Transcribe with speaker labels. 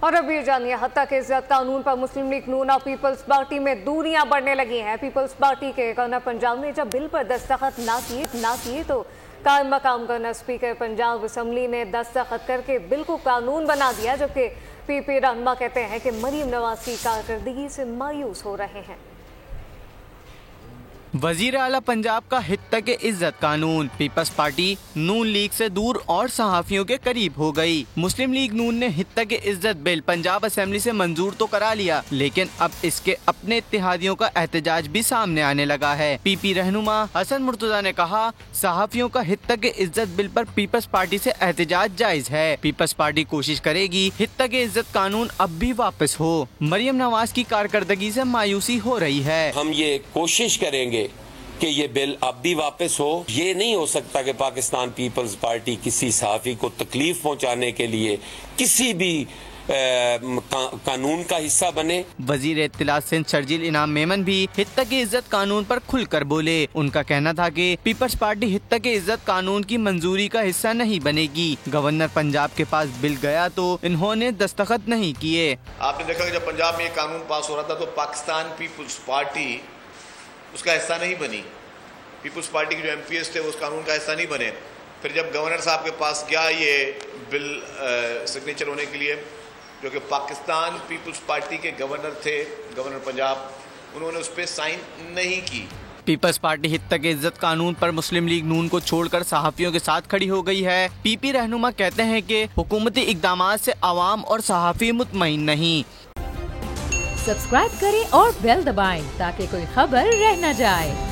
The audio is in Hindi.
Speaker 1: और अब ये जानिए, हत्या के इज्जत कानून पर मुस्लिम लीग नून और पीपल्स पार्टी में दूरियां बढ़ने लगी हैं। पीपल्स पार्टी के गवर्नर पंजाब ने जब बिल पर दस्तखत ना किए तो कायम मकाम गवर्नर स्पीकर पंजाब असम्बली ने दस्तखत करके बिल को कानून बना दिया, जबकि पीपी रहनुमा कहते हैं कि मरीम नवाज की कारकर्दगी से मायूस हो रहे हैं।
Speaker 2: वजीर आला पंजाब का हित्ता के इज्जत कानून, पीपल्स पार्टी नून लीग से दूर और सहाफियों के करीब हो गई। मुस्लिम लीग नून ने हित्ता के इज्जत बिल पंजाब असेंबली से मंजूर तो करा लिया, लेकिन अब इसके अपने इत्तेहादियों का एहतजाज भी सामने आने लगा है। पीपी रहनुमा हसन मुर्तजा ने कहा, सहाफियों का हित्ता के इज्जत बिल पर पीपल्स पार्टी से एहतजाज जायज है। पीपल्स पार्टी कोशिश करेगी हित्ता के इज्जत कानून अब भी वापस हो। मरियम नवाज की कारकर्दगी से मायूसी हो रही है।
Speaker 3: हम ये कोशिश करेंगे कि ये बिल अब भी वापस हो। ये नहीं हो सकता कि पाकिस्तान पीपल्स पार्टी किसी सहाफ़ी को तकलीफ पहुंचाने के लिए किसी भी कानून का हिस्सा बने।
Speaker 2: वजीर इत्तलात सिंध शर्जील इनाम मेमन भी हित्ता की इज्जत कानून पर खुलकर बोले। उनका कहना था कि पीपल्स पार्टी हित्ता की इज्जत कानून की मंजूरी का हिस्सा नहीं बनेगी। गवर्नर पंजाब के पास बिल गया तो इन्होंने दस्तखत नहीं किए।
Speaker 4: आपने देखा कि जब पंजाब में ये कानून पास हो रहा था तो पाकिस्तान पीपल्स पार्टी उसका हिस्सा नहीं बनी। पीपल्स पार्टी के जो MPs थे वो उस कानून का हिस्सा नहीं बने। फिर जब गवर्नर साहब के पास गया ये बिल सिग्नेचर होने के लिए, जो कि पाकिस्तान पीपल्स पार्टी के गवर्नर थे, गवर्नर पंजाब, उन्होंने उस पर साइन नहीं की।
Speaker 2: पीपल्स पार्टी हित्ता के इज्जत कानून पर मुस्लिम लीग नून को छोड़कर सहाफियों के साथ खड़ी हो गई है। पीपी रहनुमा कहते हैं कि हुकूमती इक़दामात से आवाम और सहाफी मुतमईन नहीं।
Speaker 5: सब्सक्राइब करें और बेल दबाएं ताकि कोई खबर रह न जाए।